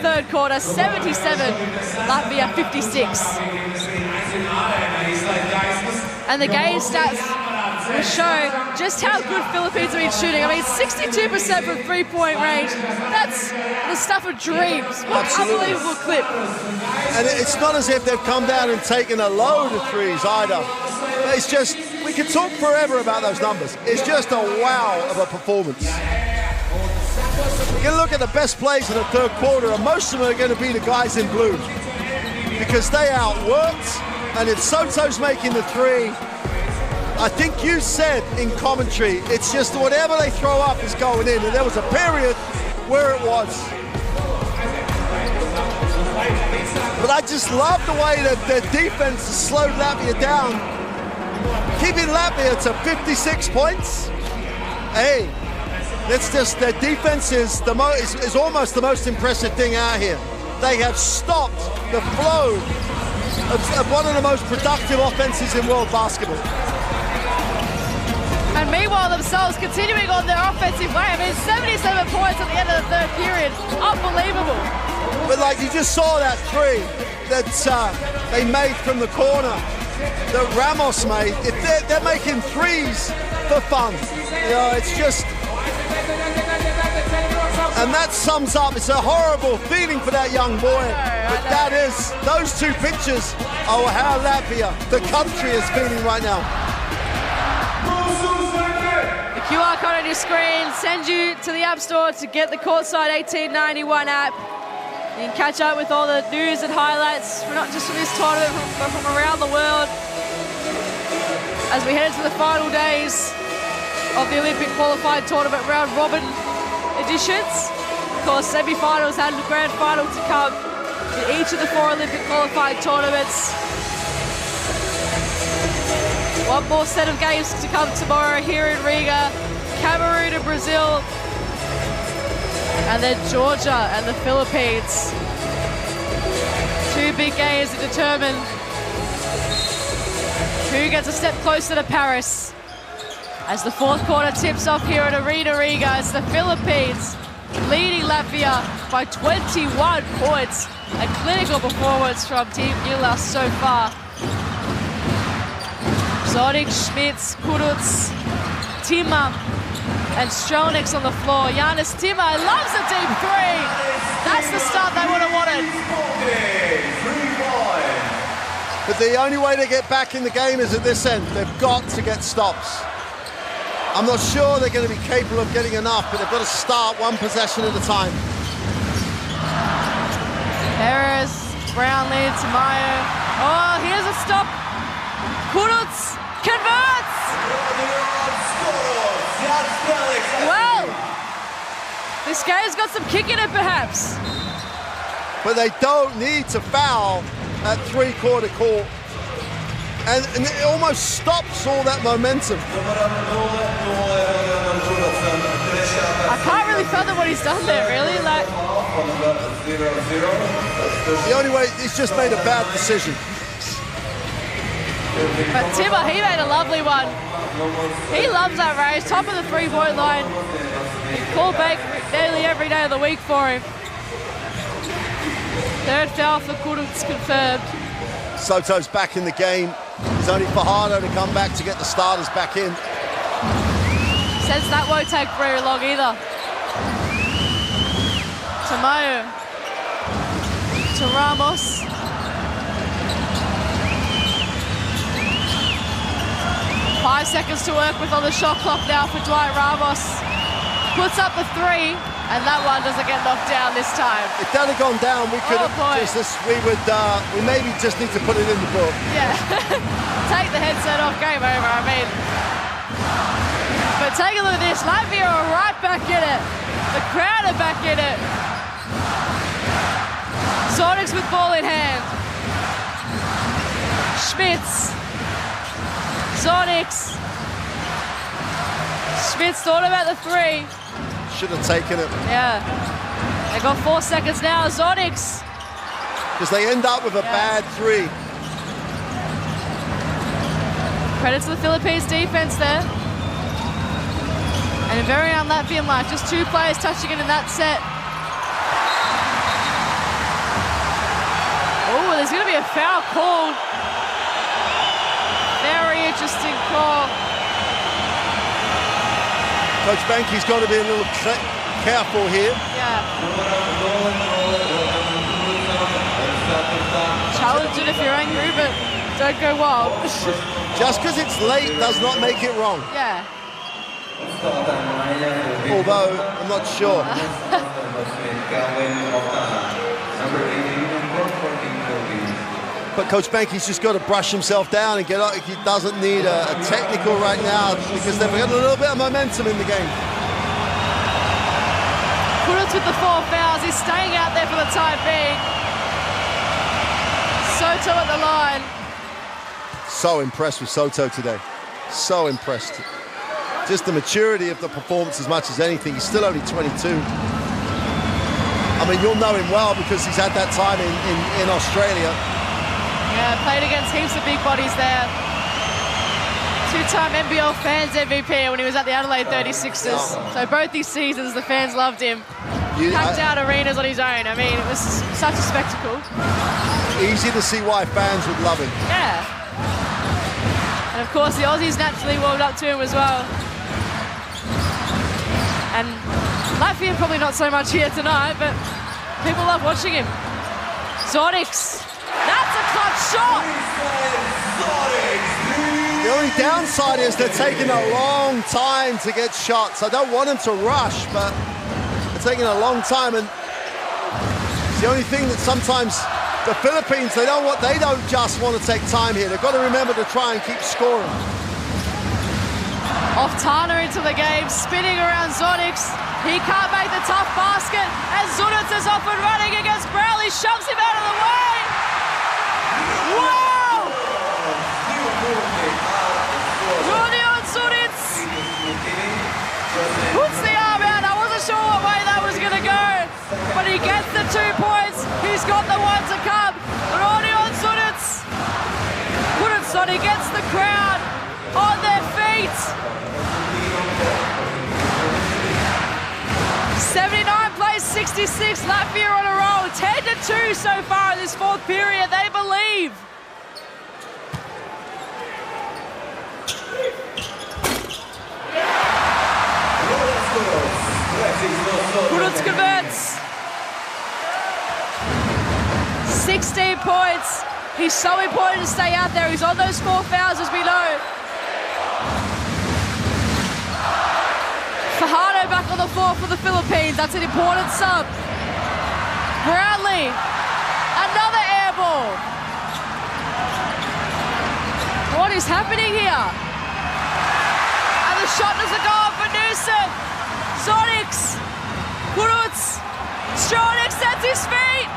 third quarter, 77, Latvia 56. And the game stats will show just how good Philippines have been shooting. I mean, 62% from three-point range. That's the stuff of dreams. What an unbelievable clip. And it's not as if they've come down and taken a load of threes either. It's just, we could talk forever about those numbers. It's just a wow of a performance. You look at the best plays in the third quarter, and most of them are going to be the guys in blue because they outworked. And if Soto's making the three, I think you said in commentary, it's just whatever they throw up is going in. And there was a period where it was. But I just love the way that their defense has slowed Latvia down, keeping Latvia to 56 points. Hey, that's just, their defense is almost the most impressive thing out here. They have stopped the flow of one of the most productive offenses in world basketball. And meanwhile, themselves continuing on their offensive way. I mean, 77 points at the end of the third period. Unbelievable. But like you just saw that three that they made from the corner that Ramos made. If they're making threes for fun. You know, it's just... And that sums up, it's a horrible feeling for that young boy. But that is, those two pictures are how Latvia, the country, is feeling right now. The QR code on your screen sends you to the App Store to get the Courtside 1891 app. You can catch up with all the news and highlights, not just from this tournament, but from around the world. As we head into the final days of the Olympic qualified tournament round robin editions. Of course, semi-finals and the grand final to come in each of the 4 Olympic qualified tournaments. One more set of games to come tomorrow here in Riga. Cameroon and Brazil. And then Georgia and the Philippines. 2 big games to determine who gets a step closer to Paris. As the fourth quarter tips off here at Arena Riga, it's the Philippines leading Latvia by 21 points. A clinical performance from Team Gilas so far. Zodic, Schmitz, Kuruc, Tima, and Stronix on the floor. Janis Tima loves a deep three. That's the start they would have wanted. But the only way to get back in the game is at this end. They've got to get stops. I'm not sure they're going to be capable of getting enough, but they've got to start one possession at a time. Perez, Brownlee, Tamayo. Oh, here's a stop. Kuruc converts. Well, this game's got some kick in it, perhaps. But they don't need to foul at three-quarter court. And it almost stops all that momentum. I can't really fathom what he's done there, really. Like, the only way, he's just made a bad decision. But Timmer, he made a lovely one. He loves that race, top of the three-point line. He called back nearly every day of the week for him. Third foul for Kuruc confirmed. Soto's back in the game. It's only Fajardo to come back to get the starters back in. Says that won't take very long either. Tamayo. To Ramos. Five seconds to work with on the shot clock now for Dwight Ramos. Puts up the three, and that one doesn't get knocked down this time. If that had gone down, we could have we maybe just need to put it in the book. Yeah, take the headset off, game over, I mean. But take a look at this, Latvia are right back in it. The crowd are back in it. Sonics with ball in hand. Schmitz. Sonics. Schmitz thought about the three. Should have taken it. Yeah. They got 4 seconds now. Sonics. Because they end up with a bad three. Credit to the Philippines defense there. And very un-Latvian-like. Just 2 players touching it in that set. foul called. Very interesting call. Coach Banky's got to be a little careful here. Yeah. Challenge it if you're angry, but don't go wild. Just because it's late does not make it wrong. Yeah. Although, I'm not sure. But Coach Banky's just got to brush himself down and get up. He doesn't need a technical right now because they've got a little bit of momentum in the game. Kudus with the 4 fouls. He's staying out there for the time being. Soto at the line. So impressed with Soto today. So impressed. Just the maturity of the performance as much as anything. He's still only 22. I mean, you'll know him well because he's had that time in Australia. Yeah, played against heaps of big bodies there. 2-time NBL Fans MVP when he was at the Adelaide 36ers. So both these seasons, the fans loved him. Packed out arenas on his own. I mean, it was such a spectacle. Easy to see why fans would love him. Yeah. And of course, the Aussies naturally warmed up to him as well. And Latvia probably not so much here tonight, but people love watching him. Zonix. That's a clutch shot. The only downside is they're taking a long time to get shots. I don't want them to rush, but they're taking a long time. And it's the only thing that sometimes the Philippines, they don't just want to take time here. They've got to remember to try and keep scoring. Off Tana into the game, spinning around Zonix. He can't make the tough basket, and Zunitz is off and running against Brownlee, shoves him out of the way. Wow! Rodion Zunitz puts the arm out. I wasn't sure what way that was going to go, but he gets the 2 points. He's got the one to come. Rodion Zunitz. He gets the crowd on their feet. 79 plays 66. Latvia on a roll. 10-2 so far in this 4th period. They believe. Kudus converts. 16 points. He's so important to stay out there. He's on those 4 fouls, as we know. Fajardo back on the floor for the Philippines. That's an important sub. Brownlee, another air ball. What is happening here? And the shot doesn't go off for Newsom. Zonix, Kudus, Stronix sets his feet.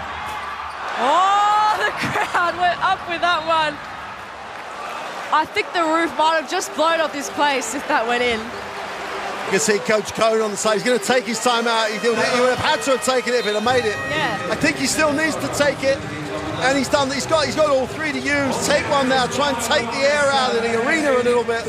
Oh, the crowd went up with that one. I think the roof might have just blown off this place if that went in. You can see Coach Cohn on the side. He's going to take his time out. He would have had to have taken it if it had made it. Yeah. I think he still needs to take it, and he's got all 3 to use. Take one now. Try and take the air out of the arena a little bit.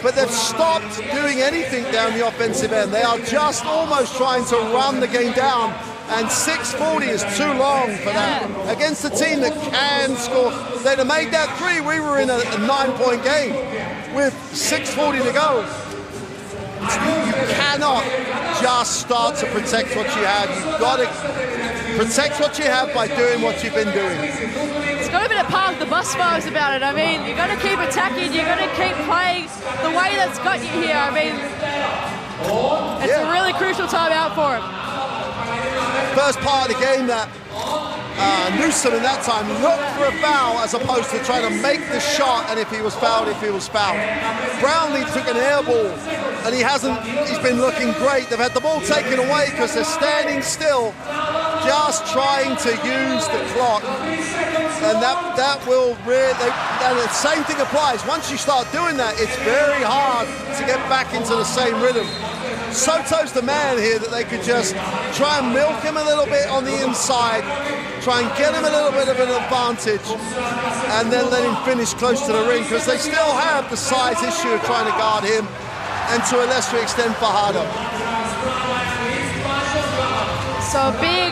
But they've stopped doing anything down the offensive end. They are just almost trying to run the game down, and 6:40 is too long for that. Against a team that can score. If they'd have made that 3, we were in a 9-point game with 6:40 to go. You cannot just start to protect what you have. You've got to protect what you have by doing what you've been doing. It's got to be a park the bus bars about it. I mean, you've got to keep attacking. You've got to keep playing the way that's got you here. I mean, it's a really crucial time out for him. First part of the game that Newsom in that time looked for a foul as opposed to trying to make the shot, and if he was fouled, Brownlee took an air ball, and he's been looking great. They've had the ball taken away because they're standing still, just trying to use the clock. And that will really, and the same thing applies. Once you start doing that, it's very hard to get back into the same rhythm. Soto's the man here that they could just try and milk him a little bit on the inside, try and get him a little bit of an advantage, and then let him finish close to the ring, because they still have the size issue of trying to guard him, and to a lesser extent Fajardo. So a big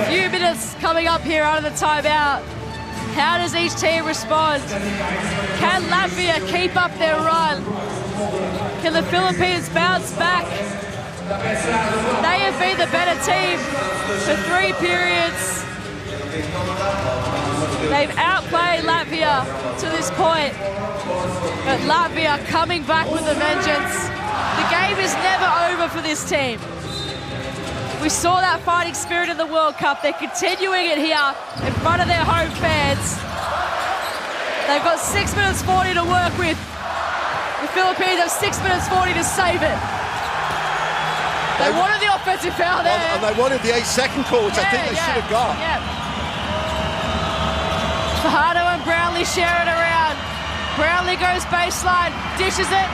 few minutes coming up here out of the timeout. How does each team respond? Can Latvia keep up their run? Can the Philippines bounce back? They have been the better team for 3 periods. They've outplayed Latvia to this point, but Latvia coming back with a vengeance. The game is never over for this team. We saw that fighting spirit in the World Cup. They're continuing it here in front of their home fans. They've got 6 minutes 40 to work with. The Philippines have 6 minutes 40 to save it. They wanted the offensive foul there. And they wanted the 8-second call, which I think they should have got. Yeah. Fajardo and Brownlee share it around. Brownlee goes baseline, dishes it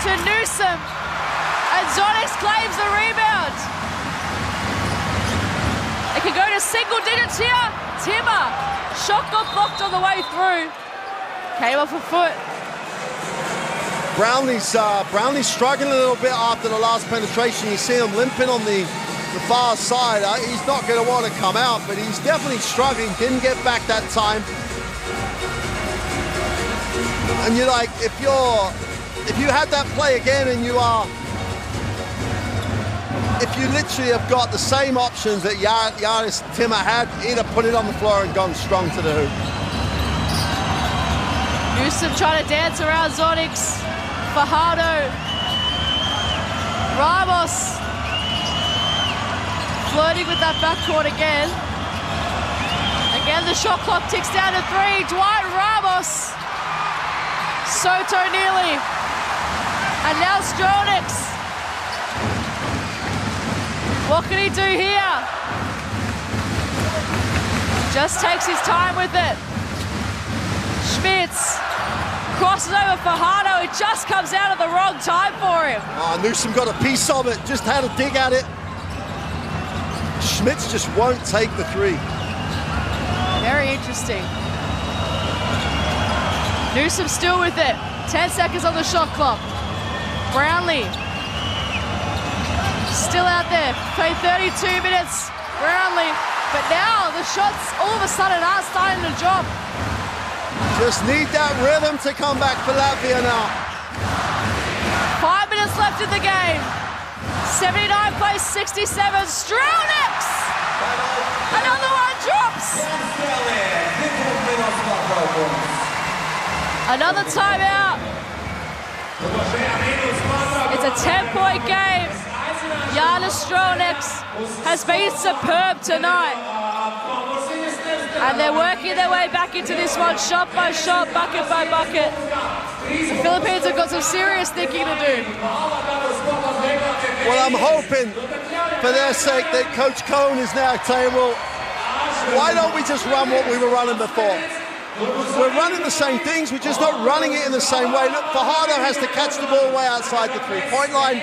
to Newsom. And Zonix claims the rebound. It can go to single digits here. Timmer. Shot got blocked on the way through. Came off a foot. Brownlee's struggling a little bit after the last penetration. You see him limping on the far side. He's not going to want to come out, but he's definitely struggling. Didn't get back that time. And you're like, if you had that play again and if you literally have got the same options that Giannis Timmer had, he'd have put it on the floor and gone strong to the hoop. Newsom trying to dance around Zonix. Fajardo. Ramos. Flirting with that backcourt again. Again, the shot clock ticks down to 3. Dwight Ramos. Soto Neely. And now Stronix. What can he do here? Just takes his time with it. Schmitz crosses over Fajardo. It just comes out at the wrong time for him. Oh, Newsom got a piece of it. Just had a dig at it. Schmitz just won't take the 3. Very interesting. Newsom still with it. 10 seconds on the shot clock. Brownlee. Still out there. Played 32 minutes. Brownlee. But now the shots all of a sudden are starting to drop. Just need that rhythm to come back for Latvia now. 5 minutes left in the game. 79 plays 67. Stronix! Another one drops. Another timeout. It's a 10-point game. Giannis Stronix has been superb tonight. And they're working their way back into this one, shot by shot, bucket by bucket. The Philippines have got some serious thinking to do. Well, I'm hoping for their sake that Coach Cohn is now saying, well, why don't we just run what we were running before? We're running the same things, we're just not running it in the same way. Look, Fajardo has to catch the ball way outside the three-point line.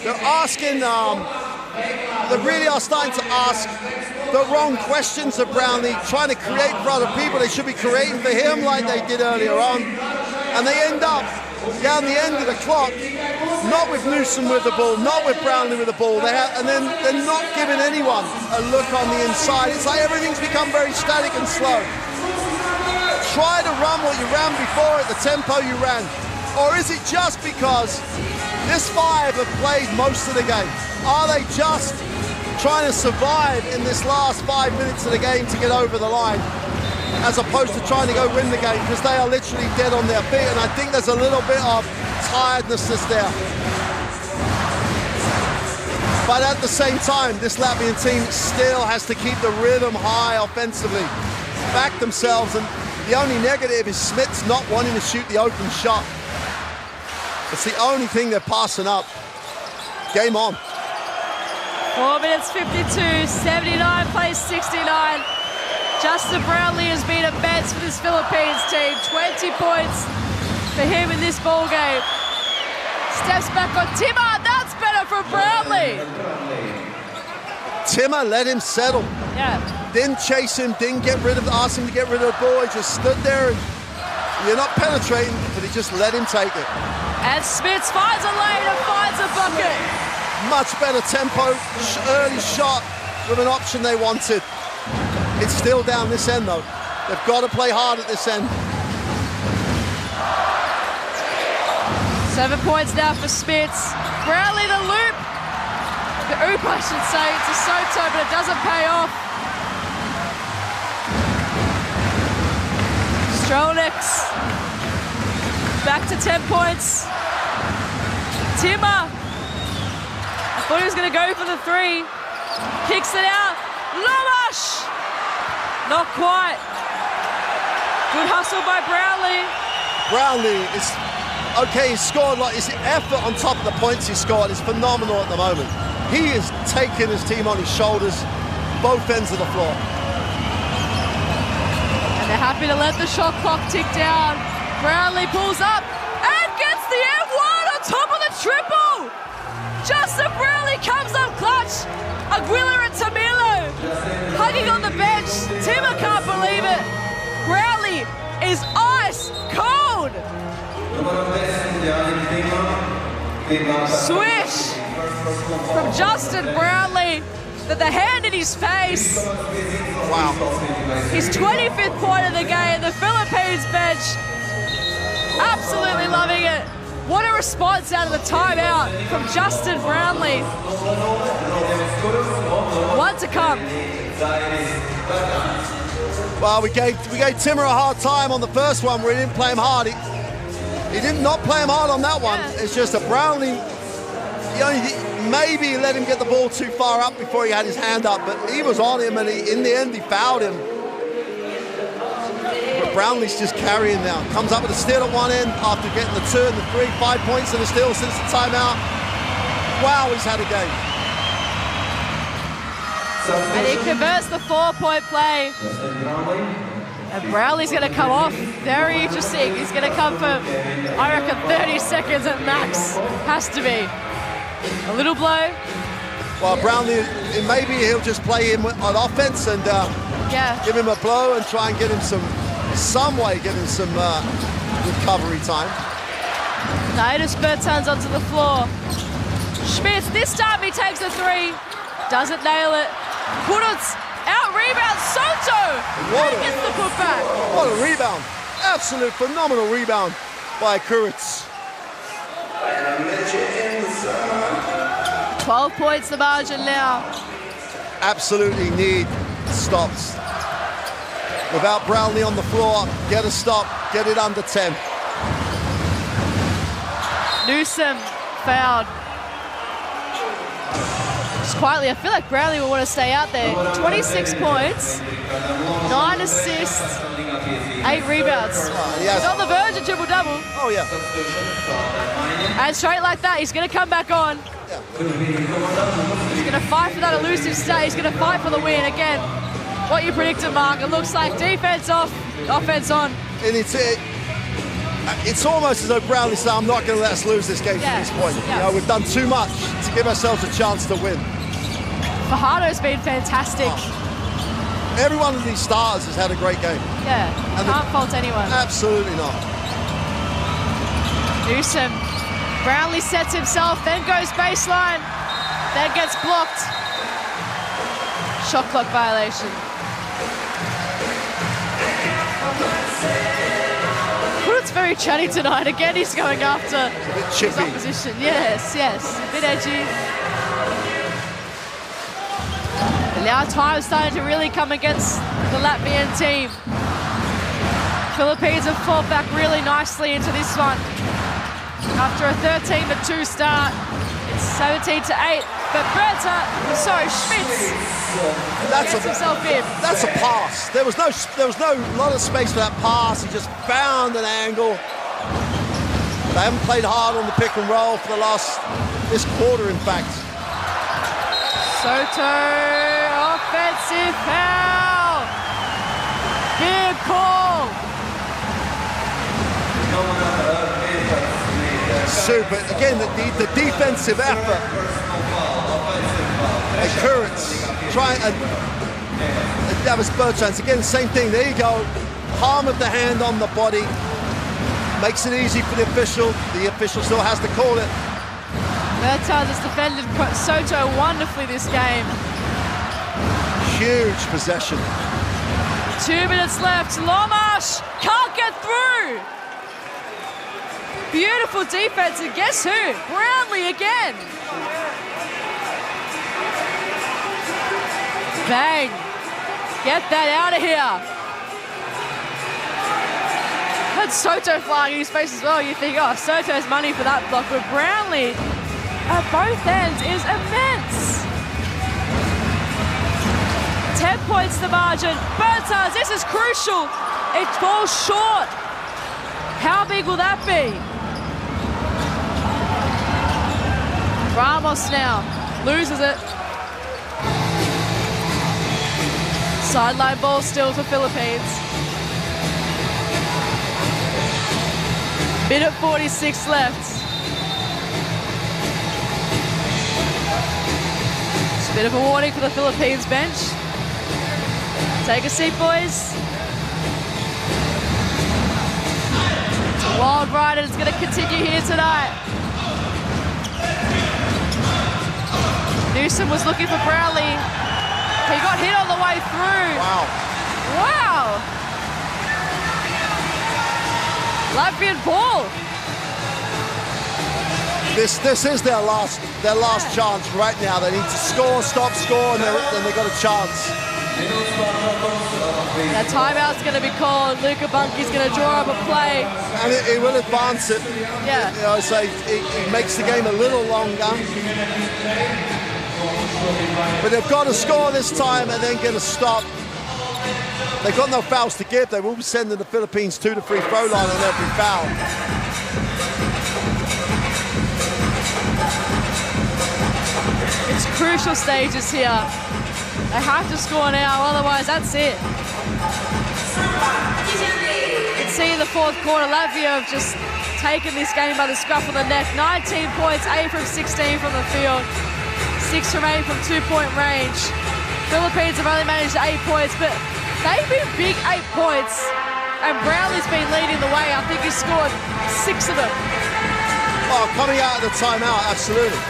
They're asking, they really are starting to ask the wrong questions of Brownlee, trying to create for other people. They should be creating for him like they did earlier on. And they end up down the end of the clock, not with Newsom with the ball, not with Brownlee with the ball. And then they're not giving anyone a look on the inside. It's like everything's become very static and slow. Try to run what you ran before at the tempo you ran. Or is it just because this 5 have played most of the game? Are they just trying to survive in this last 5 minutes of the game to get over the line, as opposed to trying to go win the game, because they are literally dead on their feet? And I think there's a little bit of tiredness that's there. But at the same time, this Latvian team still has to keep the rhythm high offensively, back themselves, and the only negative is Smith's not wanting to shoot the open shot. It's the only thing they're passing up. Game on. 4 minutes 52, 79 plays 69. Justin Brownlee has been immense for this Philippines team. 20 points for him in this ball game. Steps back on Timmer. That's better from Brownlee. Timmer let him settle. Yeah. Didn't chase him, didn't ask him to get rid of the ball. He just stood there, and you're not penetrating, but he just let him take it. And Smits finds a lane and finds a bucket. Much better tempo, early shot with an option they wanted. It's still down this end though. They've got to play hard at this end. 7 points now for Spitz. Brownlee the loop. The oop, I should say, to Soto, but it doesn't pay off. Strolniks back to 10 points. Timmer. I thought he was going to go for the 3. Kicks it out. Lomash! Not quite. Good hustle by Brownlee. Brownlee is okay. He scored like his effort on top of the points he scored is phenomenal at the moment. He is taking his team on his shoulders, both ends of the floor. And they're happy to let the shot clock tick down. Brownlee pulls up and gets the F1 on top of the triple. Justin Brownlee comes up clutch. Aguilar and Tamilo hugging on the bench. Timmer can't believe it. Brownlee is ice cold. Swish from Justin Brownlee, the hand in his face. Wow. His 25th point of the game. The Philippines bench absolutely loving it. What a response out of the timeout from Justin Brownlee. One to come. Well, we gave Timmer a hard time on the first one where he didn't play him hard. He did not play him hard on that one. Yeah. It's just a Brownlee. Maybe let him get the ball too far up before he had his hand up, but he was on him, and in the end he fouled him. But Brownlee's just carrying now. Comes up with a steal at one end after getting the 2 and the 3, 5 points and a steal since the timeout. Wow, he's had a game. And he converts the 4-point play. And Brownlee's going to come off. Very interesting. He's going to come for, I reckon, 30 seconds at max. Has to be. A little blow. Well, Brownlee, maybe he'll just play him on offense and give him a blow and try and get him some recovery time. Titus Bertans onto the floor. Schmitz, this time he takes the 3. Doesn't nail it. Puddles out rebound. Soto gets the putback. What a rebound. Absolute phenomenal rebound by Kuritz. 12 points the margin now. Absolutely need stops. Without Brownlee on the floor, get a stop, get it under 10. Newsom fouled. Just quietly, I feel like Brownlee will want to stay out there. 26 points, 9 assists, 8 rebounds. He's on the verge of triple-double. Oh, yeah. And straight like that, he's going to come back on. Yeah. He's going to fight for that elusive stay. He's going to fight for the win again. What you predicted, Mark. It looks like defense off, offense on. And it's almost as though Brownlee said, I'm not going to let us lose this game from this point. Yeah. You know, we've done too much to give ourselves a chance to win. Fajardo's been fantastic. Every one of these starters has had a great game. Yeah, and can't fault anyone. Absolutely not. Newsom. Brownlee sets himself, then goes baseline, then gets blocked. Shot clock violation. It's very chatty tonight. Again, he's going after his opposition. Yes, a bit edgy. And now time's starting to really come against the Latvian team. Philippines have fought back really nicely into this one. After a 13-2 start, it's 17-8. But Schmitz gets himself in. That's a pass. There was no lot of space for that pass. He just found an angle. They haven't played hard on the pick and roll for this quarter, in fact. Soto, offensive foul. Big call. Super. Again, the defensive effort. And Kuritz trying, and that was Bertans. Again, same thing. There you go. Palm of the hand on the body. Makes it easy for the official. The official still has to call it. Bertans has defended Soto wonderfully this game. Huge possession. 2 minutes left. Lomash can't get through. Beautiful defense, and guess who? Brownlee again. Bang. Get that out of here. Had Soto flying in his face as well. You think, oh, Soto's money for that block, but Brownlee at both ends is immense. 10 points the margin. Bertans, this is crucial. It falls short. How big will that be? Ramos now loses it. Sideline ball still for Philippines. Minute 46 left. It's a bit of a warning for the Philippines bench. Take a seat, boys. It's a wild ride, and it's going to continue here tonight. Newsom was looking for Brownlee. He got hit on the way through. Wow. Wow. Latvian ball. This is their last chance right now. They need to score, stop, score, and then they got a chance. That timeout's going to be called. Luca Bunky's going to draw up a play. And it will advance it. Yeah. You know, so it makes the game a little longer. But they've got to score this time and then get a stop. They've got no fouls to give. They will be sending the Philippines to the free throw line on every foul. It's crucial stages here. They have to score now, otherwise that's it. You can see in the fourth quarter, Latvia have just taken this game by the scruff of the neck. 19 points, 8 from 16 from the field, 6 from 8 from 2-point range. Philippines have only managed 8 points, but they've been big 8 points, and Brownlee's been leading the way. I think he scored 6 of them. Oh, coming out of the timeout, absolutely.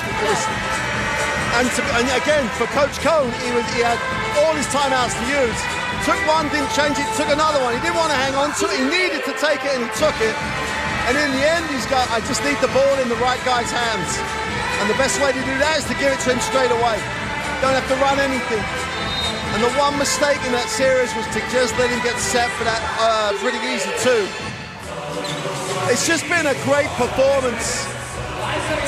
And again, for Coach Cohn, he had all his timeouts to use. Took one, didn't change it, took another one. He didn't want to hang on to it. He needed to take it, and he took it. And in the end, he's got, I just need the ball in the right guy's hands. And the best way to do that is to give it to him straight away. Don't have to run anything. And the one mistake in that series was to just let him get set for that pretty easy two. It's just been a great performance,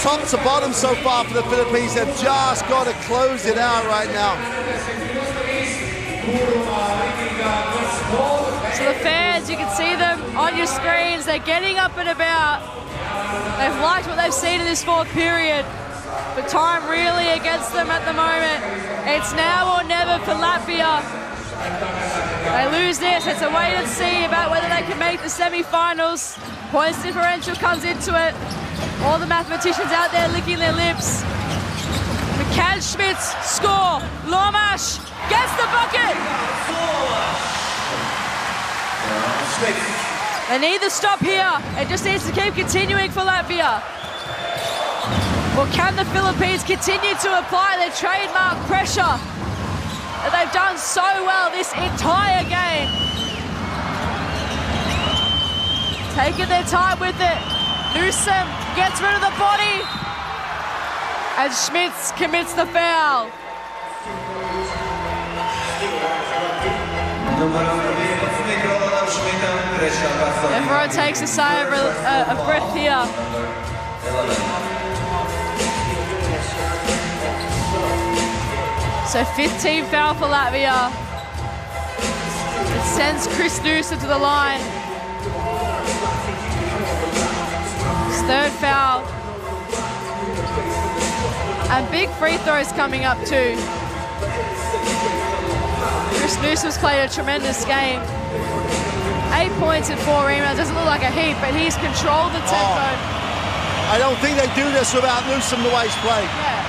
top to bottom so far for the Philippines. They've just got to close it out right now. So the fans, you can see them on your screens. They're getting up and about. They've liked what they've seen in this fourth period. But time really against them at the moment. It's now or never for Latvia. They lose this, it's a wait and see about whether they can make the semi-finals. Points differential comes into it. All the mathematicians out there licking their lips. McCann Schmitz score. Lomash gets the bucket. They need the stop here. It just needs to keep continuing for Latvia. Or can the Philippines continue to apply their trademark pressure that they've done so well this entire game? Taking their time with it. Newsom gets rid of the body. And Schmitz commits the foul. Everyone takes a sigh of breath here. So 15 foul for Latvia. It sends Chris Newsom to the line. His third foul. And big free throws coming up too. Chris Newsom's played a tremendous game. 8 points and 4 rebounds. Doesn't look like a heap, but he's controlled the tempo. I don't think they do this without Newsom the way he's played. Yeah.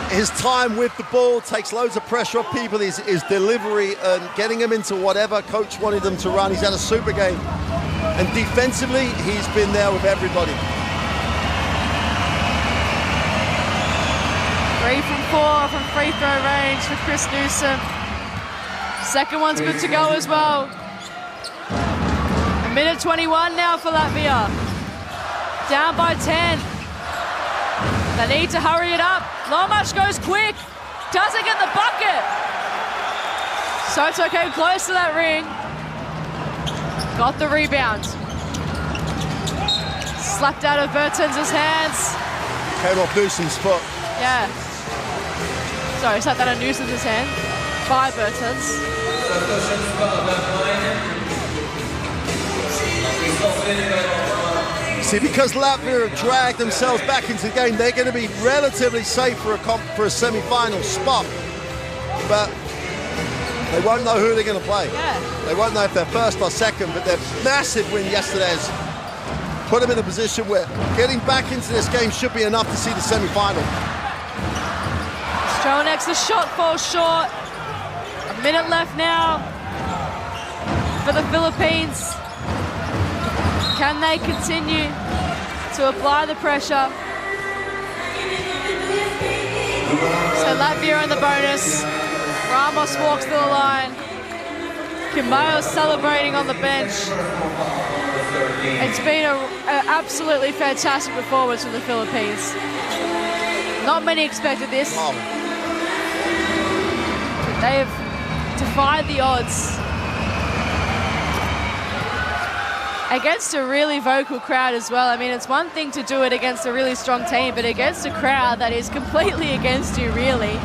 His time with the ball takes loads of pressure off people. His delivery and getting him into whatever coach wanted them to run. He's had a super game. And defensively, he's been there with everybody. 3 from 4 from free throw range for Chris Newsom. Second one's good to go as well. 1:21 now for Latvia. Down by 10. They need to hurry it up. Lomash goes quick. Doesn't get the bucket. Soto came close to that ring. Got the rebound. Slapped out of Bertens' hands. Came off Newsom's foot. Yeah. Sorry, slapped out of Newsom's hand by Bertens. See, because Latvia have dragged themselves back into the game, they're going to be relatively safe for a semi-final spot. But they won't know who they're going to play. Yeah. They won't know if they're first or second, but their massive win yesterday has put them in a position where getting back into this game should be enough to see the semi-final. Stronex, the shot falls short. A minute left now for the Philippines. Can they continue to apply the pressure? So Latvia in the bonus. Ramos walks to the line. Kimbayo's celebrating on the bench. It's been an absolutely fantastic performance from the Philippines. Not many expected this. They have defied the odds. Against a really vocal crowd as well. I mean, it's one thing to do it against a really strong team, but against a crowd that is completely against you, really,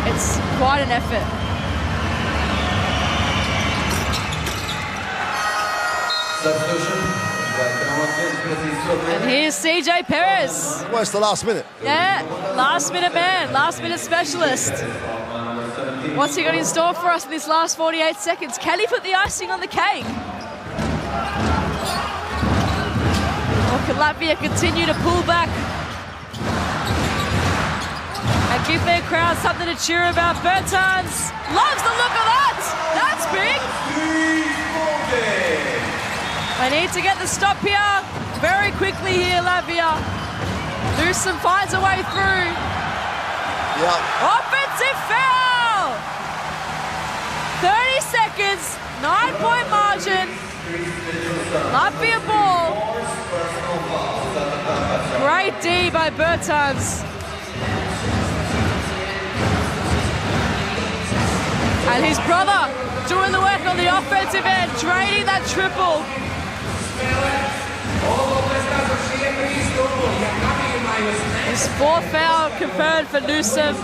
it's quite an effort. And here's CJ Perez. Well, it's the last minute. Yeah, last minute man, last minute specialist. What's he got in store for us in this last 48 seconds? Can he put the icing on the cake? Or can Latvia continue to pull back and give their crowd something to cheer about? Bertans loves the look of that. That's big. They need to get the stop here very quickly here, Latvia. Newsom finds a way through. Yeah. Offensive foul. 30 seconds, 9-point margin. Latvia ball. Great D by Bertans. And his brother doing the work on the offensive end, draining that triple. His fourth foul confirmed for Newsom.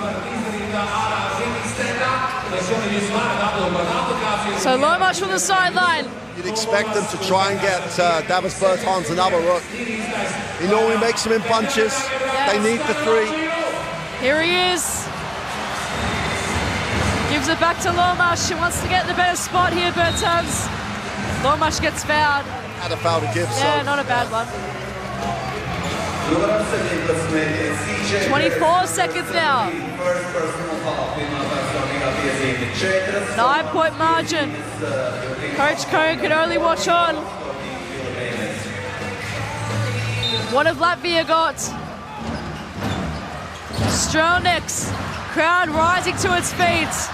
So Lomash from the sideline. You'd expect them to try and get Davis Bertans another look. He normally makes them in bunches. Yes. They need the three. Here he is. Gives it back to Lomash. He wants to get the better spot here, Bertans. Lomash gets fouled. Had a foul to give, Yeah, so. not a bad one. 24 seconds now. 9-point margin. Coach Cohn can only watch on. What have Latvia got? Stronex. Crowd rising to its feet.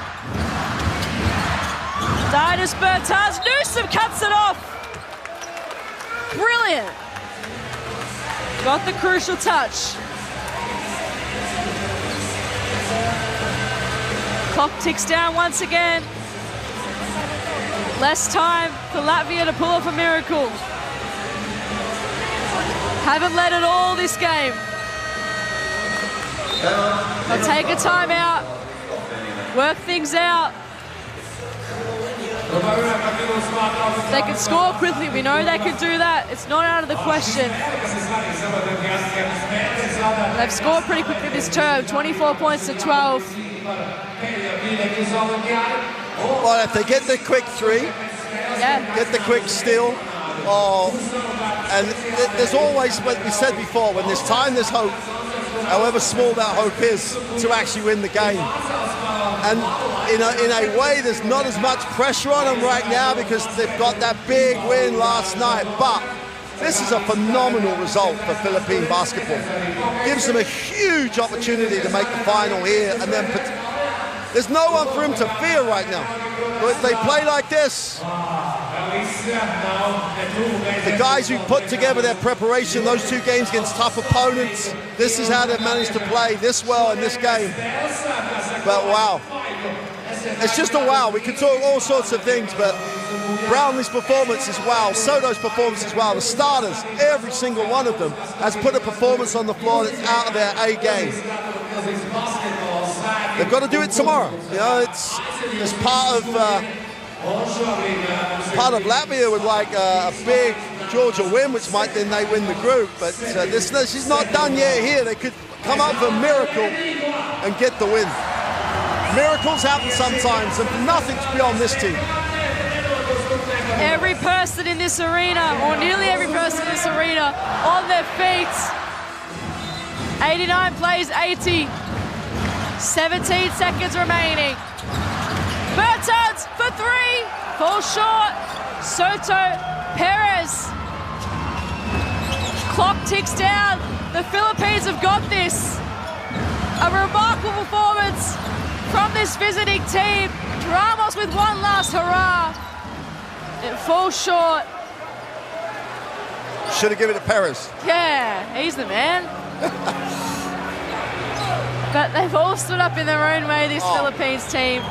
Davis Bertans. Newsom cuts it off. Brilliant. Got the crucial touch. Clock ticks down once again. Less time for Latvia to pull off a miracle. Haven't led it all this game. They'll take a timeout, work things out. They can score quickly. We know they can do that. It's not out of the question. They've scored pretty quickly this term, 24 points to 12. Well, if they get the quick three, Yeah. get the quick steal, and there's always, what we said before, when there's time, there's hope. However small that hope is to actually win the game. And in a way, there's not as much pressure on them right now because they've got that big win last night. But this is a phenomenal result for Philippine basketball. Gives them a huge opportunity to make the final here and then There's no one for him to fear right now. But if they play like this, the guys who put together their preparation, those 2 games against tough opponents, this is how they've managed to play this well in this game. But wow. It's just a wow. We could talk all sorts of things, but Brownlee's performance is wow. Soto's performance is wow. The starters, every single one of them, has put a performance on the floor that's out of their A game. They've got to do it tomorrow. You know, it's part of Latvia would like a big Georgia win, which might then they win the group. But this is not done yet here. They could come up with a miracle and get the win. Miracles happen sometimes, and nothing's beyond this team. Every person in this arena, or nearly every person in this arena, on their feet. 89 plays 80. 17 seconds remaining. Bertans for 3. Falls short. Soto, Perez. Clock ticks down. The Philippines have got this. A remarkable performance from this visiting team. Ramos with one last hurrah. It falls short. Should have given it to Perez. Yeah, he's the man. But they've all stood up in their own way, this Philippines team.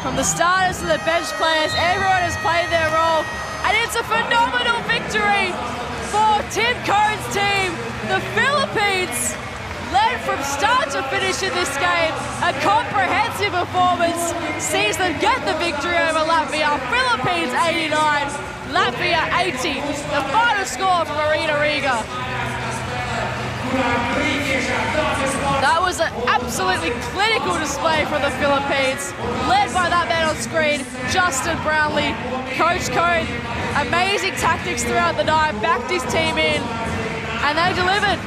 From the starters to the bench players, everyone has played their role. And it's a phenomenal victory for Tim Cohn's team. The Philippines led from start to finish in this game. A comprehensive performance sees them get the victory over Latvia. Philippines 89, Latvia 80. The final score from Arena Riga. That was an absolutely clinical display from the Philippines, led by that man on screen, Justin Brownlee. Coach Cohn, amazing tactics throughout the night, backed his team in, and they delivered.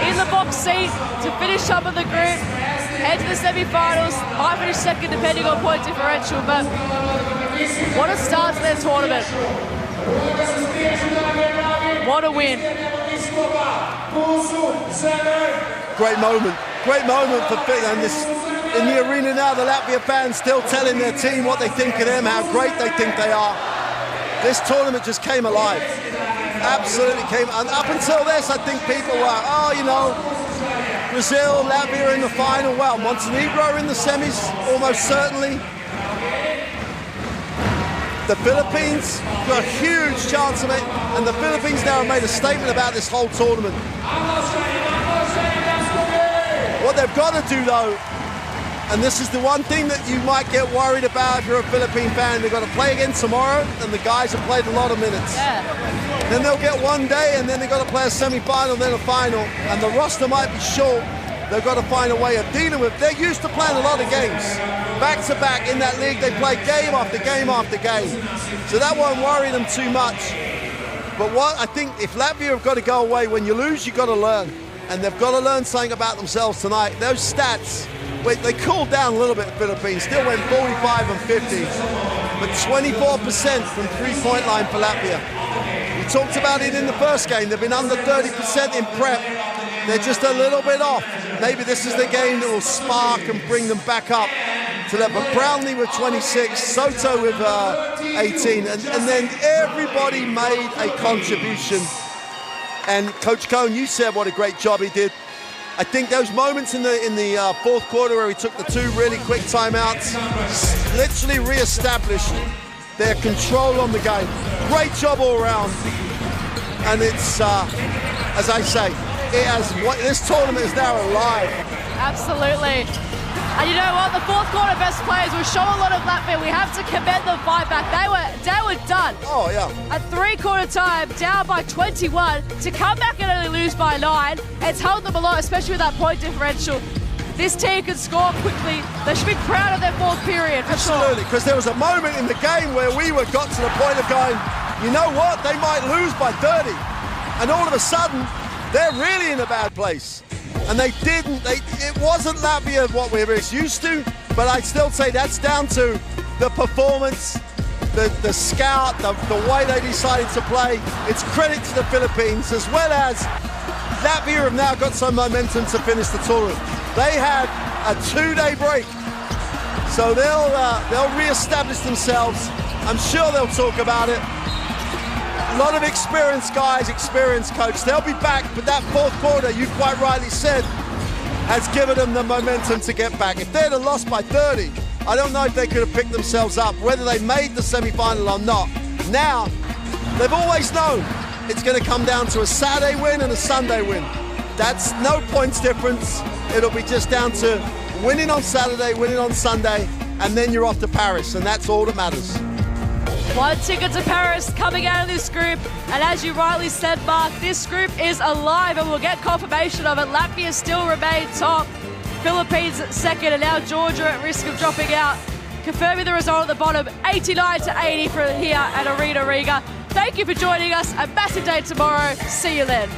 In the box seat to finish top of the group, head to the semi-finals, might finish second depending on point differential, but what a start to their tournament. What a win. Great moment for Finland. In the arena now, the Latvia fans still telling their team what they think of them, how great they think they are. This tournament just came alive. Absolutely came, and up until this, I think people were, oh, you know, Brazil, Latvia in the final. Well, Montenegro in the semis, almost certainly. The Philippines got a huge chance of it, and the Philippines now have made a statement about this whole tournament. What they've got to do, though, and this is the one thing that you might get worried about if you're a Philippine fan, they've got to play again tomorrow, and the guys have played a lot of minutes. Yeah. Then they'll get one day, and then they've got to play a semi-final, then a final, and the roster might be short. They've got to find a way of dealing with it. They're used to playing a lot of games. Back-to-back in that league, they play game after game after game. So that won't worry them too much. But what I think, if Latvia have got to go away, when you lose, you've got to learn. And they've got to learn something about themselves tonight. Those stats, they cooled down a little bit, the Philippines. Still went 45 and 50. But 24% from three-point line for Latvia. We talked about it in the first game. They've been under 30% in prep. They're just a little bit off. Maybe this is the game that will spark and bring them back up to that. But Brownlee with 26, Soto with 18, and then everybody made a contribution. And Coach Cohn, you said what a great job he did. I think those moments in the fourth quarter where he took the 2 really quick timeouts, literally re-established their control on the game. Great job all around. And it's, as I say, this tournament is now alive. Absolutely. And you know what? The fourth quarter best players will show a lot of Latvia. We have to commend them fight back. They were done. Oh, yeah. At three-quarter time, down by 21, to come back and only lose by 9, it's helped them a lot, especially with that point differential. This team can score quickly. They should be proud of their fourth period, for Absolutely, because there was a moment in the game where we got to the point of going, you know what? They might lose by 30. And all of a sudden, they're really in a bad place. And they didn't, it wasn't Latvia what we were used to, but I'd still say that's down to the performance, the scout, the way they decided to play. It's credit to the Philippines, as well as Latvia have now got some momentum to finish the tournament. They had a 2-day break. So they'll re-establish themselves. I'm sure they'll talk about it. A lot of experienced guys, experienced coach. They'll be back, but that fourth quarter, you quite rightly said, has given them the momentum to get back. If they'd have lost by 30, I don't know if they could have picked themselves up, whether they made the semi-final or not. Now, they've always known it's going to come down to a Saturday win and a Sunday win. That's no points difference. It'll be just down to winning on Saturday, winning on Sunday, and then you're off to Paris, and that's all that matters. One ticket to Paris coming out of this group, and as you rightly said, Mark, this group is alive and we'll get confirmation of it. Latvia still remain top, Philippines second, and now Georgia at risk of dropping out. Confirming the result at the bottom, 89-80 for here at Arena Riga. Thank you for joining us. A massive day tomorrow. See you then.